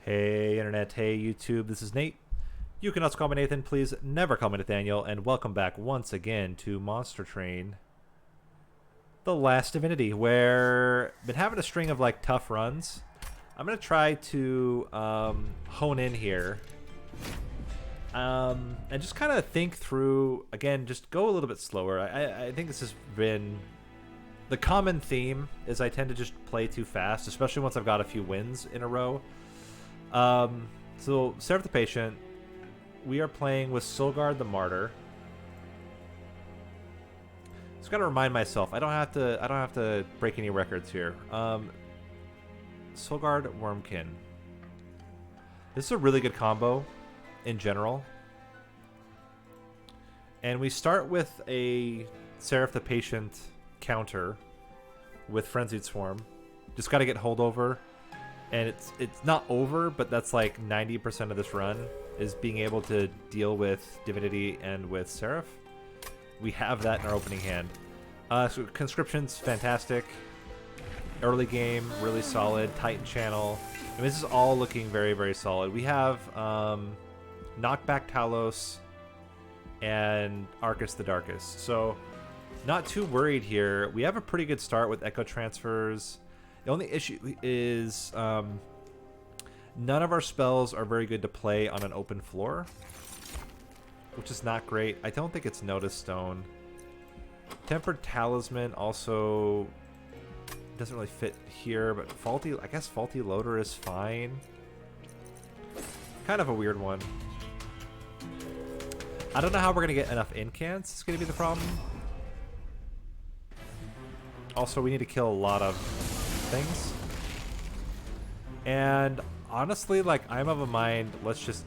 Hey Internet, hey YouTube, this is Nate. You can also call me Nathan, please never call me Nathaniel, and welcome back once again to Monster Train, the last Divinity, where I've been having a string of like tough runs. I'm going to try to hone in here and just kind of think through, again, just go a little bit slower. I think this has been the common theme is I tend to just play too fast, especially once I've got a few wins in a row. So Seraph the Patient, we are playing with Solgard the Martyr. Just gotta remind myself, I don't have to break any records here. Solgard Wurmkin. This is a really good combo in general. And we start with a Seraph the Patient counter with Frenzied Swarm. Just gotta get holdover. And it's not over, but that's like 90% of this run is being able to deal with Divinity and with Seraph. We have that in our opening hand. So Conscription's fantastic. Early game, really solid. Titan Channel. I mean, this is all looking very, very solid. We have Knockback Talos and Arcus the Darkest. So not too worried here. We have a pretty good start with Echo Transfers. The only issue is none of our spells are very good to play on an open floor, which is not great. I don't think it's Notice Stone. Tempered Talisman also doesn't really fit here, but I guess Faulty Loader is fine. Kind of a weird one. I don't know how we're going to get enough incants. It's going to be the problem. Also, we need to kill a lot of things. And honestly, like, I'm of a mind, let's just...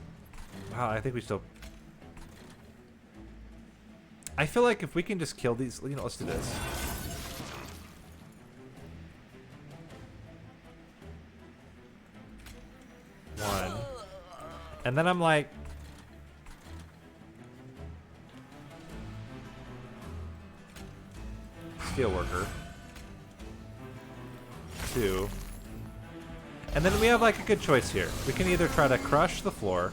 Wow, I think we still... I feel like if we can just kill these... You know, let's do this. One. And then I'm like... Steelworker. Two. And then we have like a good choice here. We can either try to crush the floor.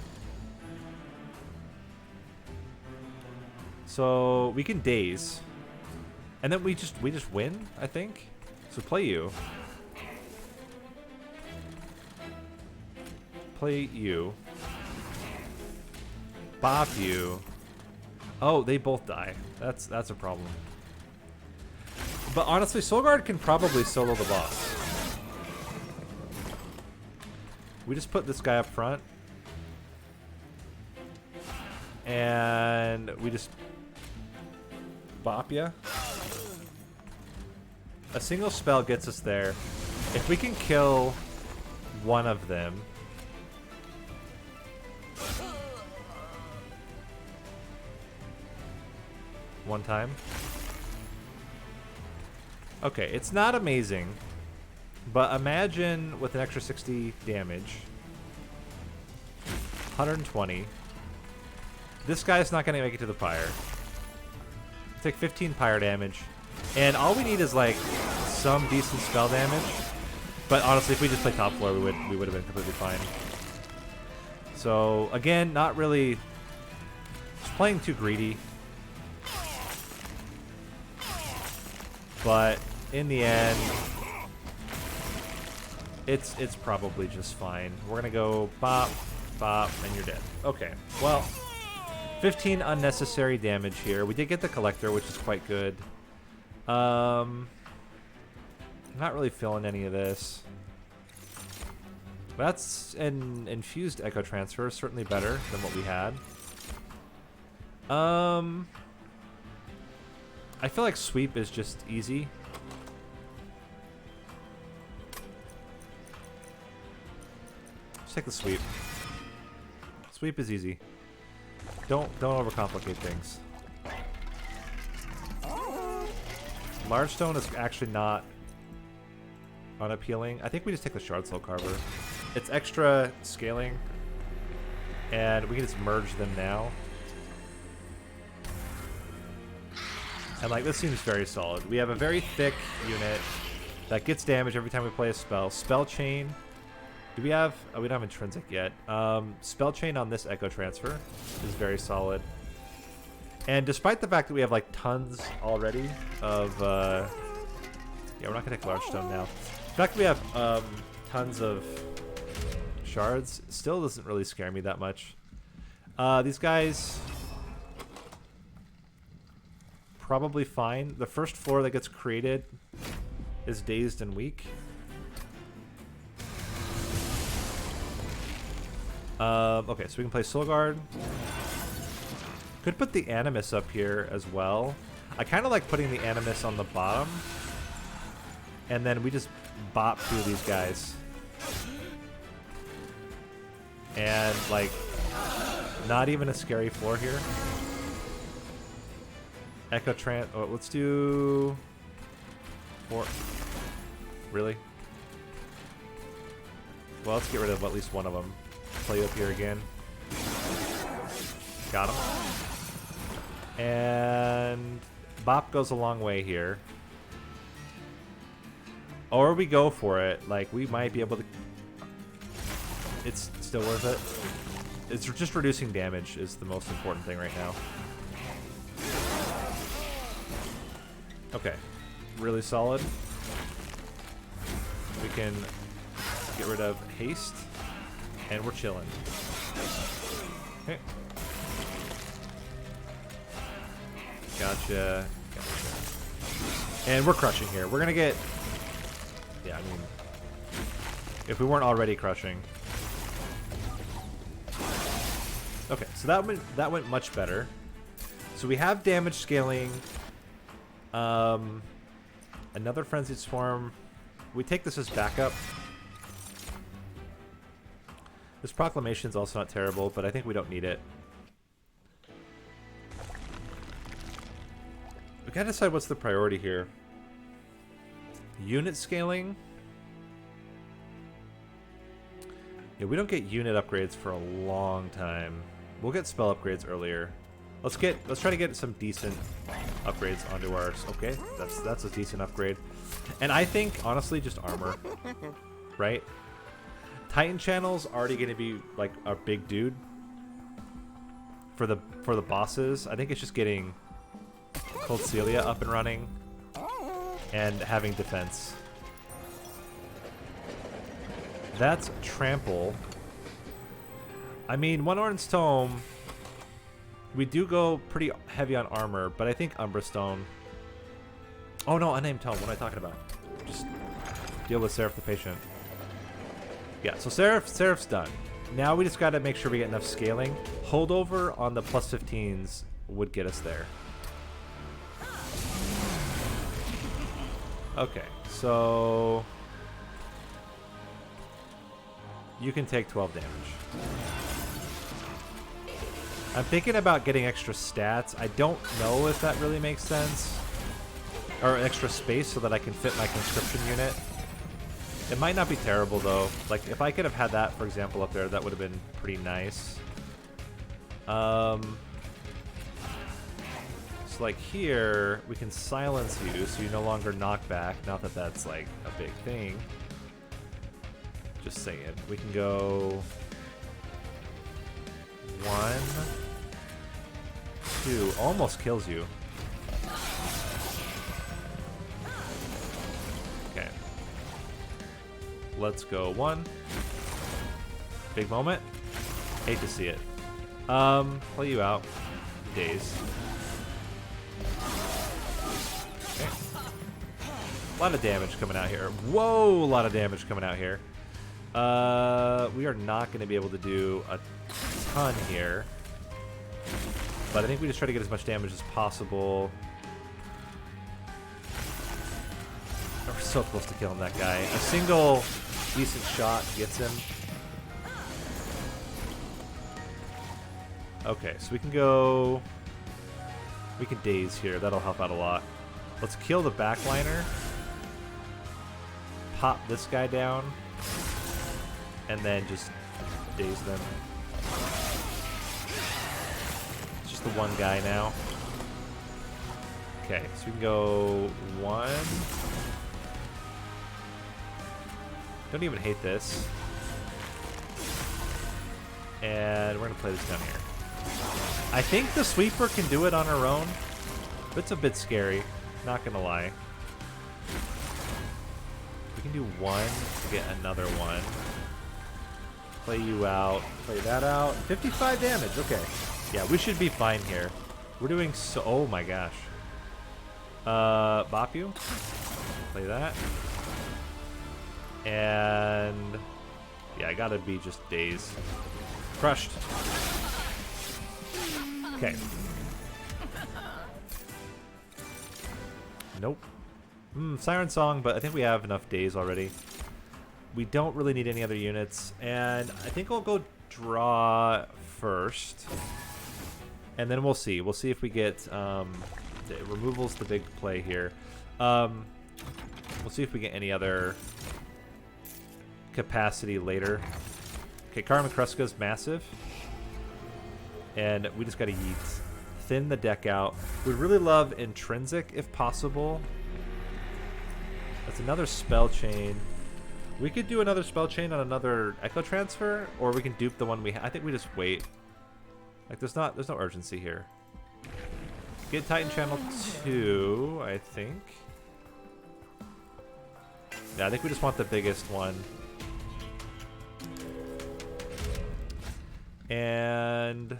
So we can daze. And then we just win, I think. So play you. Play you. Bop you. Oh, they both die. That's a problem. But honestly, Solgard can probably solo the boss. We just put this guy up front. And we just bop ya. A single spell gets us there. If we can kill one of them. One time. Okay, it's not amazing. But imagine with an extra 60 damage, 120. This guy's not going to make it to the pyre. Take 15 pyre damage, and all we need is like some decent spell damage. But honestly, if we just play top floor, we would have been completely fine. So again, not really just playing too greedy. But in the end, it's probably just fine. We're gonna go bop, bop, and you're dead. Okay, well, 15 unnecessary damage here. We did get the collector, which is quite good. Not really feeling any of this. That's an infused echo transfer, certainly better than what we had. I feel like sweep is just easy. Take the sweep. Sweep is easy. Don't overcomplicate things. Large stone is actually not unappealing. I think we just take the shard soul carver. It's extra scaling, and we can just merge them now. And like this seems very solid. We have a very thick unit that gets damage every time we play a spell. Spell chain. Do we have... Oh, we don't have intrinsic yet. Spell chain on this echo transfer is very solid. And despite the fact that we have like tons already of... yeah, we're not going to take large stone now. The fact that we have tons of shards still doesn't really scare me that much. These guys... probably fine. The first floor that gets created is dazed and weak. Okay, so we can play Solgard. Could put the Animus up here as well. I kind of like putting the Animus on the bottom. And then we just bop through these guys. And, like, not even a scary floor here. Echo Tran... Oh, let's do... 4. Really? Well, let's get rid of at least one of them. Play up here again. Got him. And... Bop goes a long way here. Or we go for it. Like, we might be able to... It's still worth it. It's just reducing damage is the most important thing right now. Okay. Really solid. We can get rid of haste. And we're chilling. Okay. Gotcha. And we're crushing here. We're gonna get... Yeah, I mean... If we weren't already crushing... Okay, so that went much better. So we have damage scaling. Another Frenzied Swarm. We take this as backup. This Proclamation's also not terrible, but I think we don't need it. We gotta decide what's the priority here. Unit scaling. Yeah, we don't get unit upgrades for a long time. We'll get spell upgrades earlier. Let's try to get some decent upgrades onto ours. Okay, that's a decent upgrade. And I think honestly just armor. Right? Titan channel's already gonna be like a big dude for the bosses. I think it's just getting Cold Celia up and running and having defense. That's trample. I mean, One Orange Tome, we do go pretty heavy on armor, but I think Umbra Stone... Oh no, Unnamed Tome, what am I talking about? Just deal with Seraph the Patient. Yeah, so Seraph's done. Now we just gotta make sure we get enough scaling. Holdover on the plus 15s would get us there. Okay, so... You can take 12 damage. I'm thinking about getting extra stats. I don't know if that really makes sense. Or extra space so that I can fit my conscription unit. It might not be terrible though. Like if I could have had that, for example, up there, that would have been pretty nice. So like here, we can silence you so you no longer knock back. Not that that's like a big thing. Just saying. We can go 1, 2. Almost kills you. Okay. Let's go 1. Big moment. Hate to see it. Play you out. Daze. Okay. A lot of damage coming out here. Whoa! A lot of damage coming out here. We are not going to be able to do a ton here. But I think we just try to get as much damage as possible. We're so close to killing that guy. A single decent shot gets him. Okay, so we can go... We can daze here. That'll help out a lot. Let's kill the backliner. Pop this guy down. And then just daze them. It's just the one guy now. Okay, so we can go 1. Don't even hate this. And we're going to play this down here. I think the sweeper can do it on her own. But it's a bit scary. Not going to lie. We can do one to get another one. Play you out. Play that out. 55 damage. Okay. Yeah, we should be fine here. We're doing so... Oh my gosh. Bop you. Play that. And... Yeah, I gotta be just dazed. Crushed. Okay. Nope. Siren Song, but I think we have enough days already. We don't really need any other units, and I think I'll go draw first, and then we'll see. We'll see if we get removal's the big play here. We'll see if we get any other capacity later. Okay, Karma Kruska's massive, and we just got to yeet. Thin the deck out. We'd really love Intrinsic if possible. That's another spell chain. We could do another spell chain on another Echo Transfer, or we can dupe the one we have. I think we just wait. Like, there's no urgency here. Get Titan Channel 2, I think. Yeah, I think we just want the biggest one. And...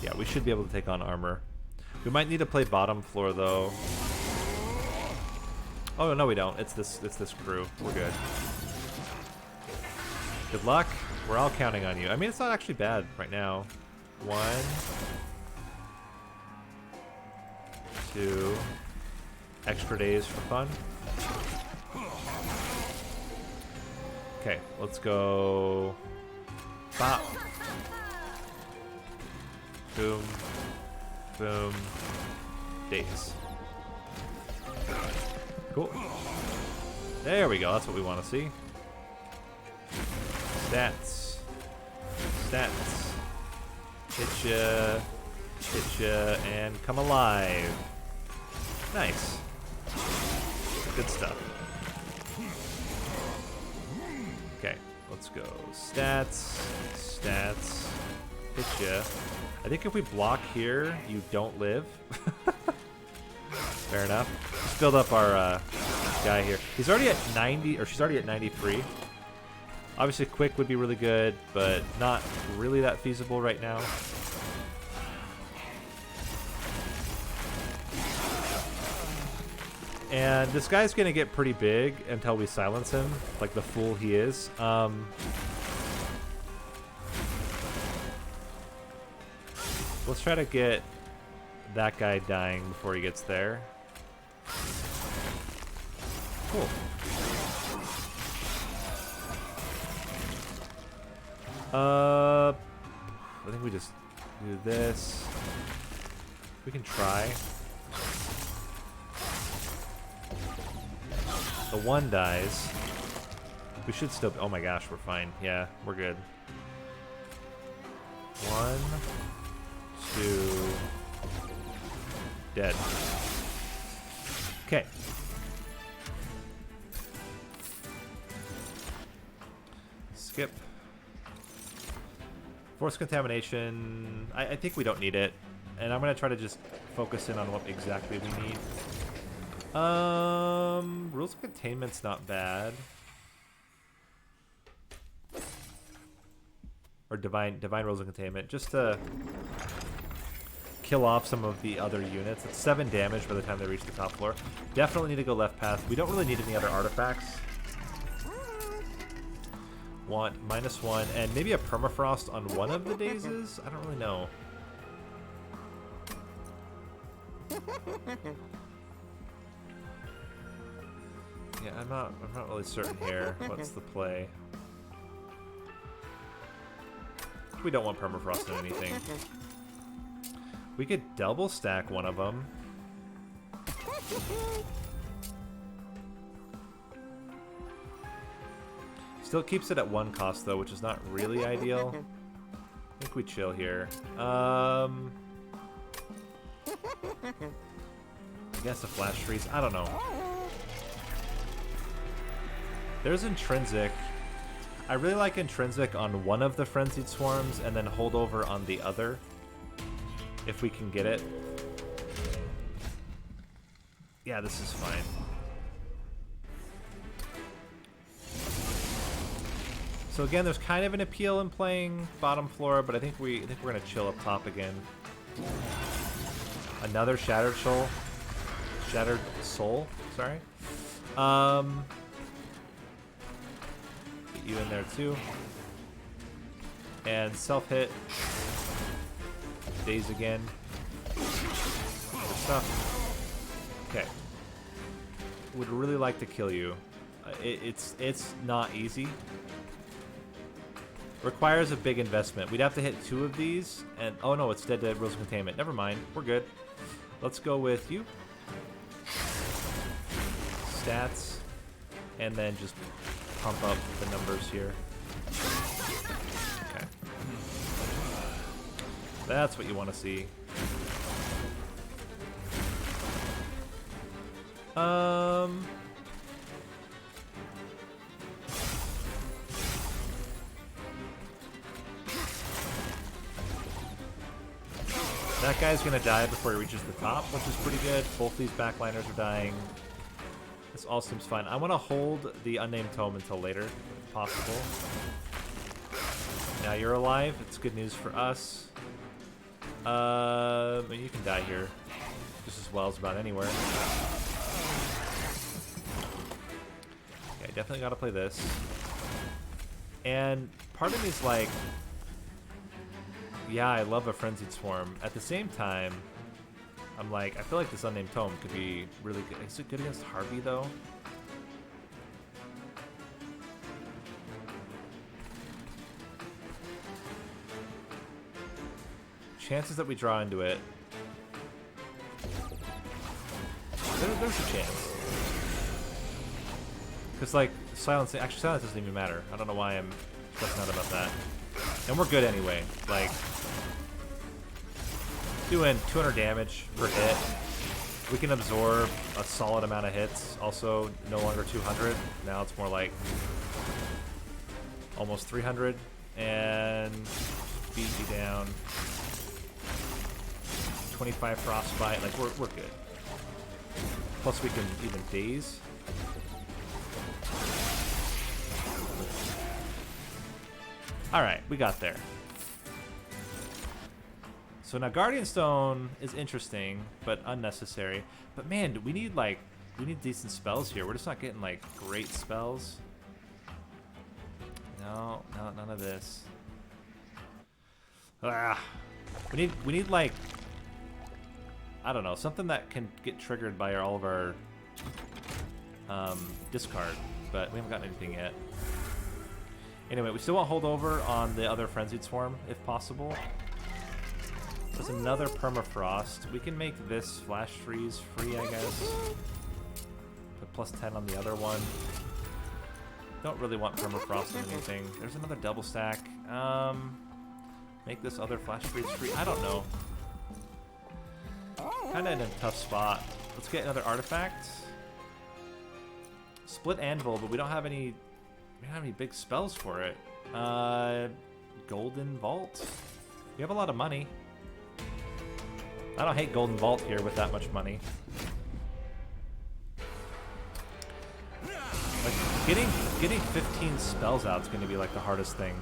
yeah, we should be able to take on armor. We might need to play bottom floor, though. Oh no, we don't. It's this crew. We're good. Good luck. We're all counting on you. I mean, it's not actually bad right now. 1, 2. Extra days for fun. Okay, let's go. Bop. Boom. Boom. Days. Cool. There we go. That's what we want to see. Stats. Stats. Hit ya, and come alive. Nice. Good stuff. Okay, let's go. Stats. Stats. Hit ya. I think if we block here, you don't live. Fair enough. Let's build up our guy here. He's already at 90, or she's already at 93. Obviously, quick would be really good, but not really that feasible right now. And this guy's going to get pretty big until we silence him, like the fool he is. Let's try to get that guy dying before he gets there. Cool. I think we just do this. We can try. The one dies. We should still... oh my gosh, we're fine. Yeah, we're good. 1, 2... dead. Okay. Skip. Force contamination. I think we don't need it. And I'm going to try to just focus in on what exactly we need. Rules of containment's not bad. Or divine rules of containment, just to kill off some of the other units. It's 7 damage by the time they reach the top floor. Definitely need to go left path. We don't really need any other artifacts. Want -1 and maybe a permafrost on one of the dazes? I don't really know. Yeah, I'm not really certain here. What's the play? We don't want permafrost in anything. We could double stack one of them. Still keeps it at 1 cost though, which is not really ideal. I think we chill here. I guess a flash freeze. I don't know. There's intrinsic. I really like intrinsic on one of the frenzied swarms and then holdover on the other, if we can get it. Yeah, this is fine. So again, there's kind of an appeal in playing bottom floor, but I think we're gonna chill up top again. Another shattered soul. Shattered soul, sorry. Get you in there too. And self-hit. Daze again. Good stuff. Okay. Would really like to kill you. It's not easy. Requires a big investment. We'd have to hit 2 of these, and oh no, it's dead to rules of containment. Never mind, we're good. Let's go with you. Stats, and then just pump up the numbers here. Okay. That's what you want to see. That guy's gonna die before he reaches the top, which is pretty good. Both these backliners are dying. This all seems fine. I want to hold the unnamed tome until later, if possible. Now you're alive. It's good news for us. You can die here just as well as about anywhere. Okay, definitely got to play this. And part of me is like, yeah, I love a Frenzied Swarm. At the same time, I'm like, I feel like this Unnamed Tome could be really good. Is it good against Harvey, though? Chances that we draw into it. There's a chance. Because, like, silence... Actually, silence doesn't even matter. I don't know why I'm stressing out about that. And we're good anyway. Like, doing 200 damage per hit. We can absorb a solid amount of hits. Also, no longer 200. Now it's more like almost 300. And beat you down. 25 frostbite. Like, we're good. Plus, we can even daze. Alright, we got there. So now Guardian Stone is interesting, but unnecessary. But man, we need decent spells here. We're just not getting like great spells. No, none of this. We need like, I don't know, something that can get triggered by all of our discard, but we haven't gotten anything yet. Anyway, we still want holdover on the other Frenzied Swarm, if possible. There's another Permafrost. We can make this Flash Freeze free, I guess. Put plus 10 on the other one. Don't really want Permafrost on anything. There's another double stack. Make this other Flash Freeze free. I don't know. Kind of in a tough spot. Let's get another artifact. Split Anvil, but we don't have any... We don't have any big spells for it. Golden Vault. We have a lot of money. I don't hate Golden Vault here with that much money. Like getting 15 spells out is going to be like the hardest thing.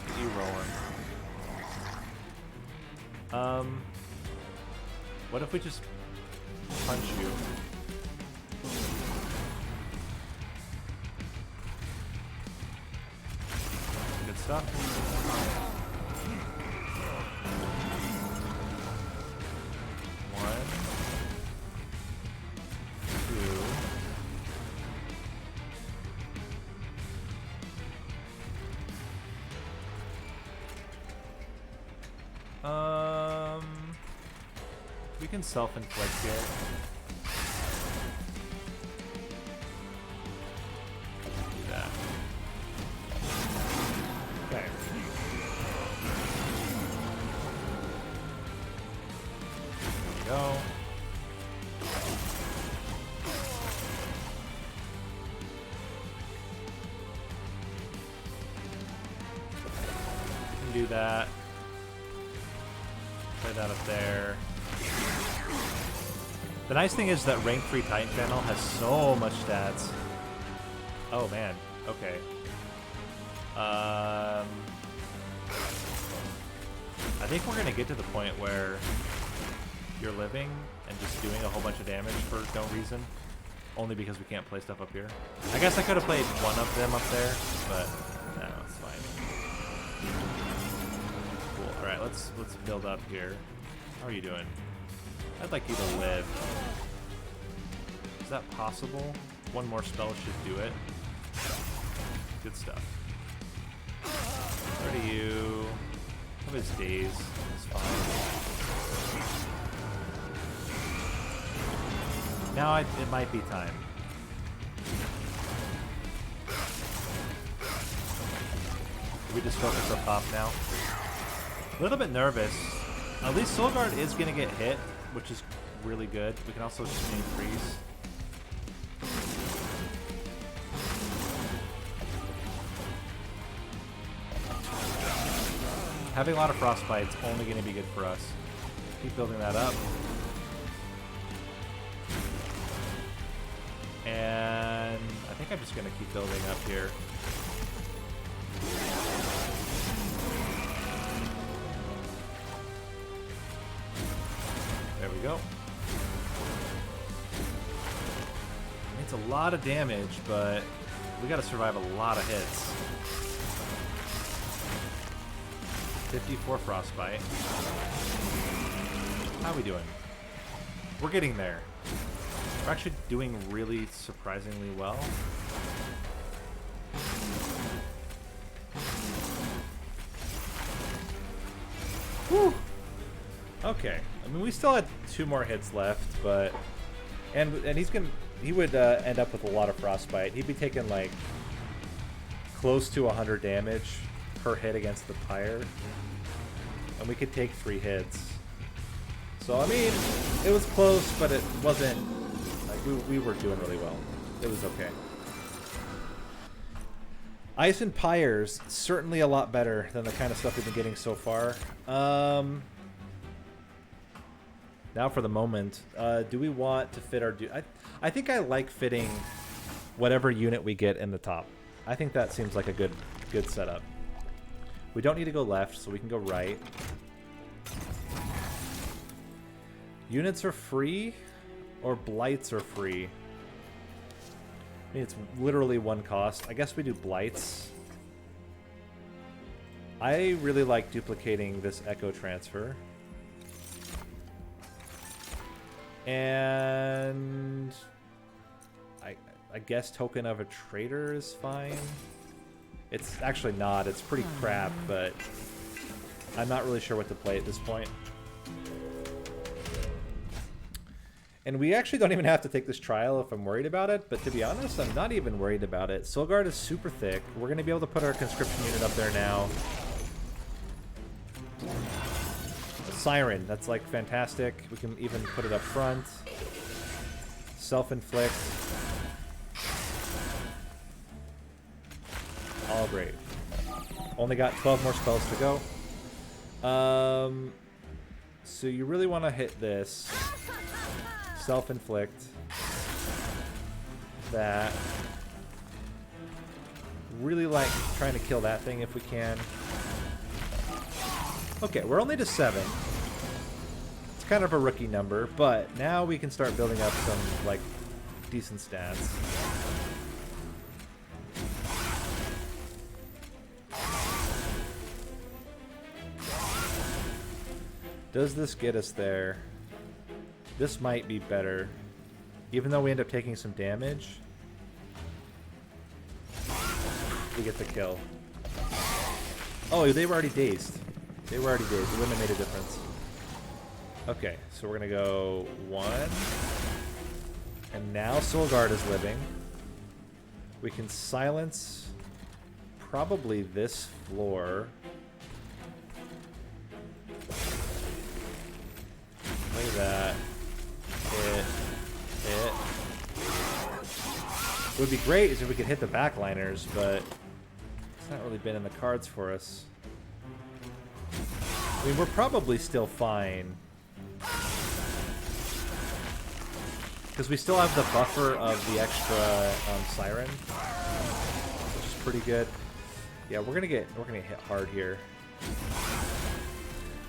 Get you rolling. What if we just punch you? Good stuff. One, two. We can self-inflict here. Do that. Okay. There we go. do that. Play that up there. The nice thing is that rank 3 Titan Channel has so much stats. Oh man, okay. I think we're gonna get to the point where you're living and just doing a whole bunch of damage for no reason. Only because we can't play stuff up here. I guess I could have played one of them up there, but no, it's fine. Cool. Alright, let's build up here. How are you doing? I'd like you to live. Is that possible? One more spell should do it. Good stuff. Where do you... Of his days. It's fine. Now it might be time. We just focus up top now. A little bit nervous. At least Solgard is going to get hit, which is really good. We can also chain freeze. Having a lot of frostbite is only going to be good for us. Keep building that up. And I think I'm just going to keep building up here. There we go. It's a lot of damage, but we got to survive a lot of hits. 54 frostbite. How are we doing? We're getting there. We're actually doing really surprisingly well. Whew. Okay. I mean, we still had 2 more hits left, but and he would end up with a lot of frostbite. He'd be taking like close to 100 damage per hit against the pyre, and we could take 3 hits. So I mean, it was close, but it wasn't like we were doing really well. It was okay. Ice and pyres, certainly a lot better than the kind of stuff we've been getting so far. Now for the moment, do we want to fit our... I think I like fitting whatever unit we get in the top. I think that seems like a good setup. We don't need to go left, so we can go right. Units are free, or blights are free. I mean, it's literally 1 cost. I guess we do blights. I really like duplicating this echo transfer. And I guess token of a traitor is fine. It's actually not. It's pretty crap, but I'm not really sure what to play at this point. And we actually don't even have to take this trial if I'm worried about it, but to be honest, I'm not even worried about it. Solgard is super thick. We're going to be able to put our conscription unit up there now. Siren, that's like fantastic. We can even put it up front. Self-inflict. All great. Only got 12 more spells to go. So you really want to hit this. Self-inflict. That. Really like trying to kill that thing if we can. Okay, we're only to 7. It's kind of a rookie number, but now we can start building up some, like, decent stats. Does this get us there? This might be better. Even though we end up taking some damage, we get the kill. Oh, they were already dazed. They were already dazed. It wouldn't have made a difference. Okay, so we're going to go 1. And now Solgard is living. We can silence probably this floor. Play that. Hit. It would be great is if we could hit the backliners, but it's not really been in the cards for us. I mean, we're probably still fine. Because we still have the buffer of the extra siren, which is pretty good. Yeah, we're gonna get hit hard here.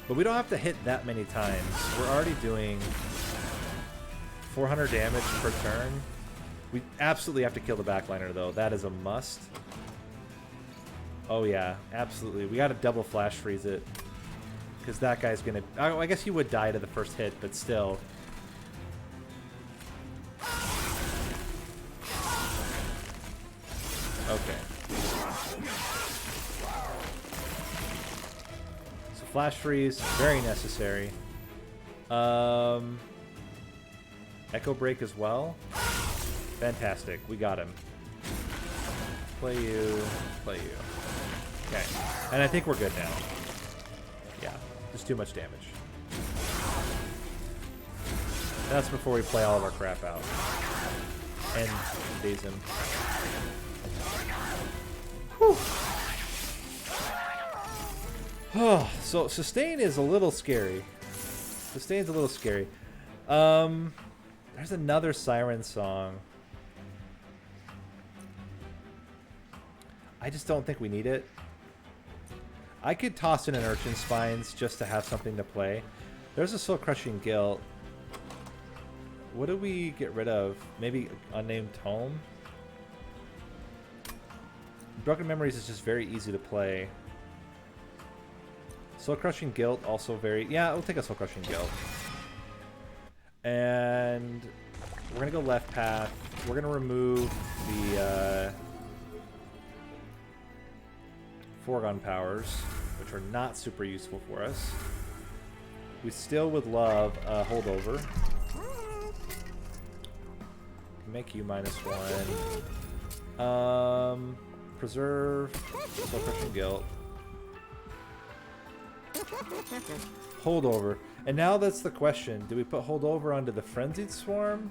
But we don't have to hit that many times. We're already doing 400 damage per turn. We absolutely have to kill the backliner, though. That is a must. Oh, yeah. Absolutely. We got to double flash freeze it. Because that guy's going to... Oh, I guess he would die to the first hit, but still. Okay. So flash freeze, very necessary. Echo break as well. Fantastic. We got him. Play you. Play you. Okay. And I think we're good now. Yeah. Just too much damage. That's before we play all of our crap out. And daze him. Whew. Oh, so sustain is a little scary. Sustain's a little scary. There's another siren song. I just don't think we need it. I could toss in an Urchin Spines just to have something to play. There's a Soul Crushing Guilt. What do we get rid of? Maybe Unnamed Tome? Broken Memories is just very easy to play. Soul Crushing Guilt also very... Yeah, we'll take a Soul Crushing Guilt. And we're going to go left path. We're going to remove the foregone powers, which are not super useful for us. We still would love a holdover. Make you -1. Preserve. Soul Crushing Guilt. Holdover. And now that's the question. Do we put holdover onto the Frenzied Swarm?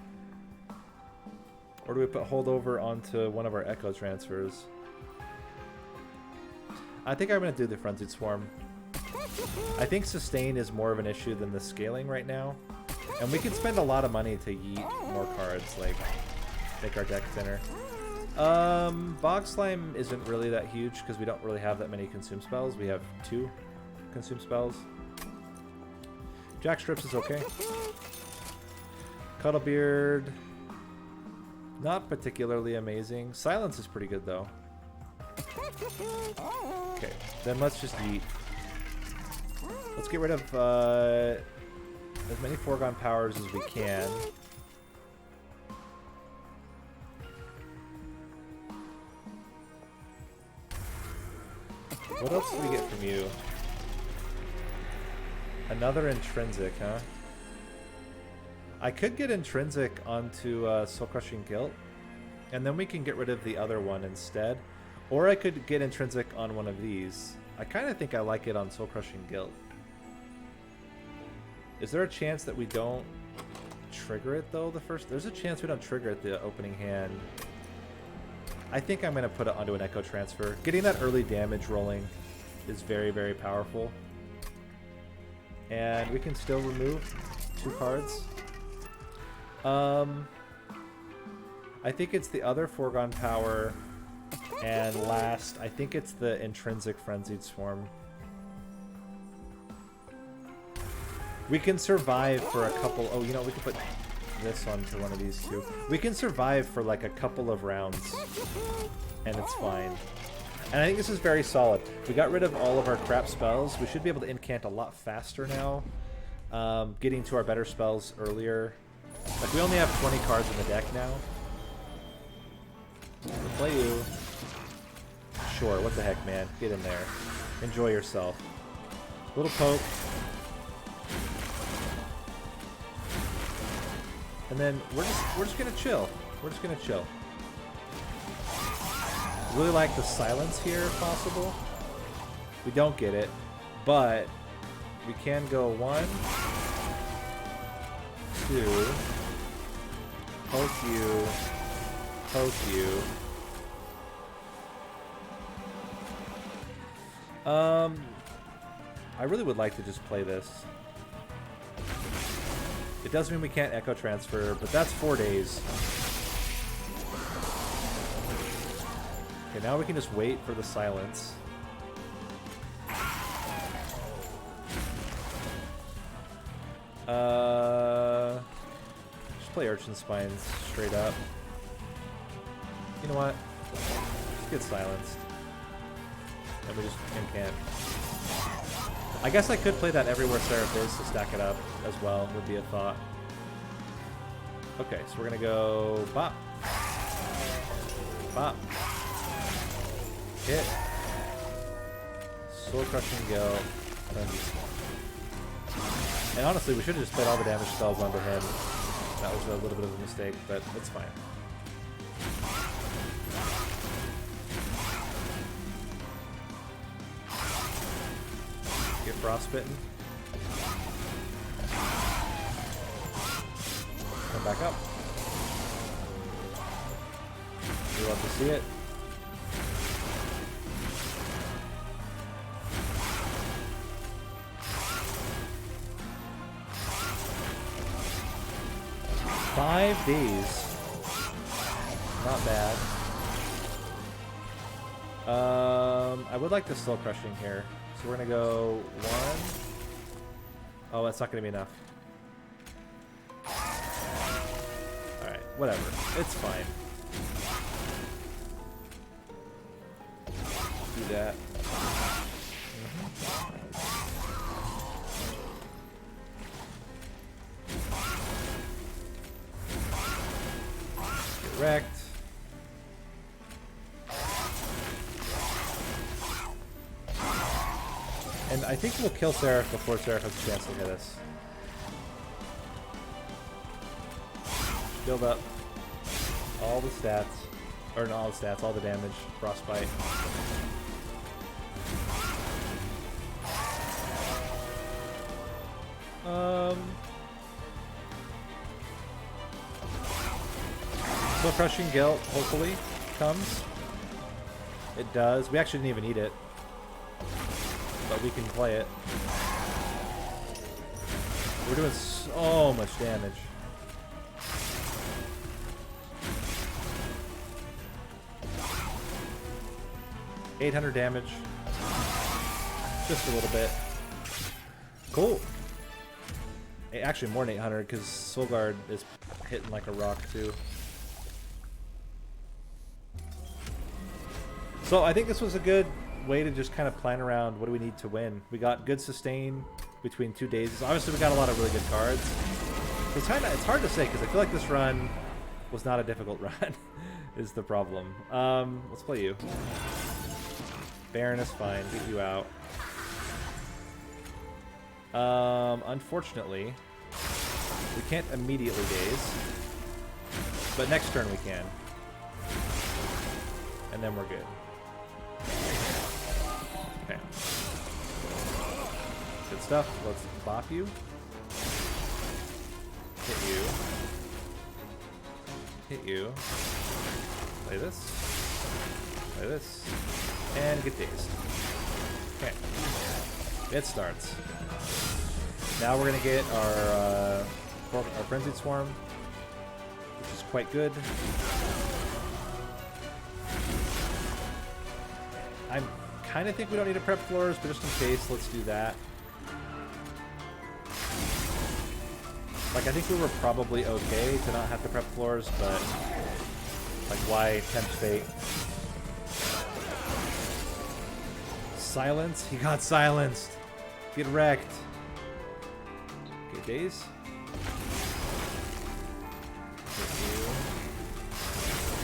Or do we put holdover onto one of our Echo transfers? I think I'm going to do the Frenzied Swarm. I think sustain is more of an issue than the scaling right now. And we can spend a lot of money to yeet more cards, like make our deck thinner. Bog Slime isn't really that huge because we don't really have that many consume spells. We have 2 consume spells. Jack Strips is okay. Cuddlebeard, not particularly amazing. Silence is pretty good though. Okay, then let's just yeet. Let's get rid of as many foregone powers as we can. What else do we get from you? Another intrinsic, huh? I could get intrinsic onto Soul Crushing Guilt, and then we can get rid of the other one instead. Or I could get intrinsic on one of these. I kind of think I like it on Soul Crushing Guilt. Is there a chance that we don't trigger it though? There's a chance we don't trigger it the opening hand. I think I'm gonna put it onto an Echo transfer. Getting that early damage rolling is very, very powerful. And we can still remove 2 cards. I think it's the other foregone power, and last, I think it's the intrinsic Frenzied Swarm. We can survive for a couple... Oh, you know, we can put this onto one of these too. We can survive for like a couple of rounds, and it's fine. And I think this is very solid. We got rid of all of our crap spells. We should be able to incant a lot faster now. Getting to our better spells earlier. Like, we only have 20 cards in the deck now. We'll play you. Sure, what the heck, man. Get in there. Enjoy yourself. Little poke. And then we're just gonna chill. We're just gonna chill. Really like the silence here if possible. We don't get it, but we can go 1, 2, poke you, poke you. I really would like to just play this. It does mean we can't echo transfer, but that's 4 days. Okay, now we can just wait for the silence. Just play Urchin Spines straight up. You know what? Just get silenced. And we just can't. I guess I could play that everywhere Seraph is to stack it up as well, would be a thought. Okay, so we're gonna go bop. Bop. Hit. Soul Crushing Gale. And honestly, we should have just played all the damage spells onto him. That was a little bit of a mistake, but it's fine. Get frostbitten. Come back up. We love to see it. Five days. Not bad. I would like the Soul Crushing here. So we're gonna go 1. Oh, that's not gonna be enough. Alright, whatever. It's fine. Do that. Get wrecked. And I think we'll kill Seraph before Seraph has a chance to hit us. Build up all the stats. Or not all the stats, all the damage. Frostbite. So Crushing Guilt hopefully comes. It does. We actually didn't even need it. But we can play it. We're doing so much damage. $800 damage. Just a little bit. Cool. Actually more than 800 because Solgard is hitting like a rock too. So I think this was a good way to just kind of plan around what do we need to win. We got good sustain between 2 days. Obviously we got a lot of really good cards. So it's hard to say because I feel like this run was not a difficult run is the problem. Let's play you. Baron is fine. Get you out. Unfortunately, we can't immediately daze. But next turn we can. And then we're good. Okay. Good stuff. Let's bop you. Hit you. Hit you. Play this. Play this. And get dazed. Okay. It starts. Now we're gonna get our Frenzied Swarm, which is quite good. I kind of think we don't need to prep floors, but just in case, let's do that. Like, I think we were probably okay to not have to prep floors, but like, why tempt fate? Silence? He got silenced. Get wrecked. Okay, daze.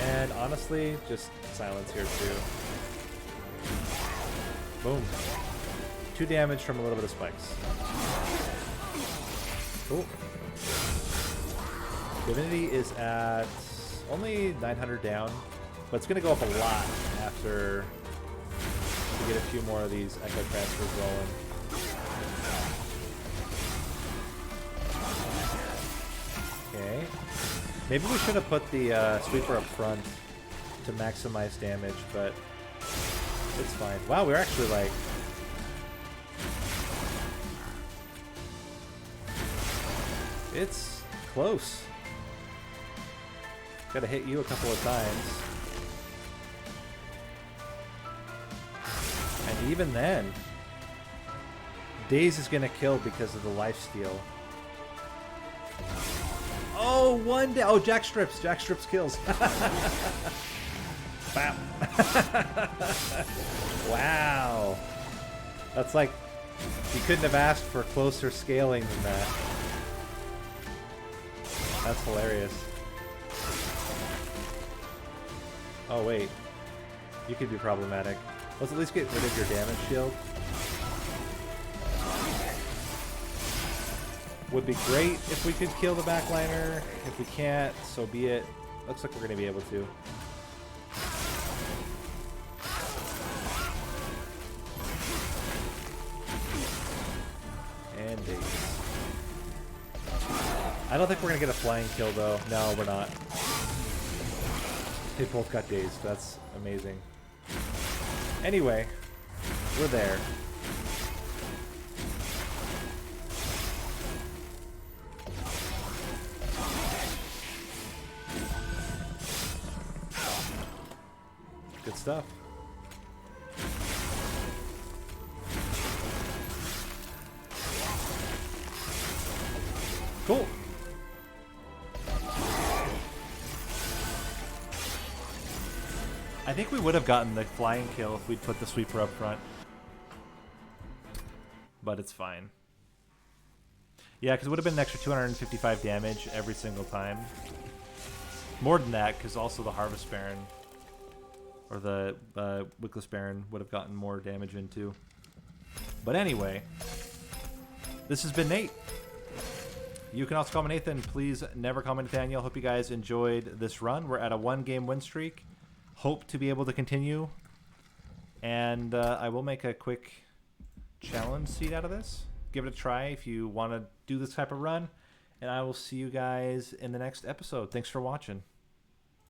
And honestly, just silence here too. Boom. 2 damage from a little bit of spikes. Cool. Divinity is at only 900 down, but it's going to go up a lot after we get a few more of these echo transfers rolling. Okay. Maybe we should have put the sweeper up front to maximize damage, but it's fine. Wow, we're actually like It's close. Gotta hit you a couple of times. And even then, Daze is gonna kill because of the lifesteal. Oh, one day. Oh, Jack Strips. Jack Strips kills. Bam. Wow. That's like, you couldn't have asked for closer scaling than that. That's hilarious. Oh, wait. You could be problematic. Let's at least get rid of your damage shield. Would be great if we could kill the backliner. If we can't, so be it. Looks like we're going to be able to. And Daze. I don't think we're going to get a flying kill, though. No, we're not. They both got dazed. That's amazing. Anyway, we're there. Good stuff. Cool. I think we would have gotten the flying kill if we'd put the sweeper up front. But it's fine. Yeah, because it would have been an extra 255 damage every single time. More than that, because also the Harvest Baron, or the Wickless Baron, would have gotten more damage in too. But anyway, this has been Nate. You can also call me Nathan. Please never call me Nathaniel. Hope you guys enjoyed this run. We're at a 1-game win streak. Hope to be able to continue. And I will make a quick challenge seed out of this. Give it a try if you want to do this type of run. And I will see you guys in the next episode. Thanks for watching.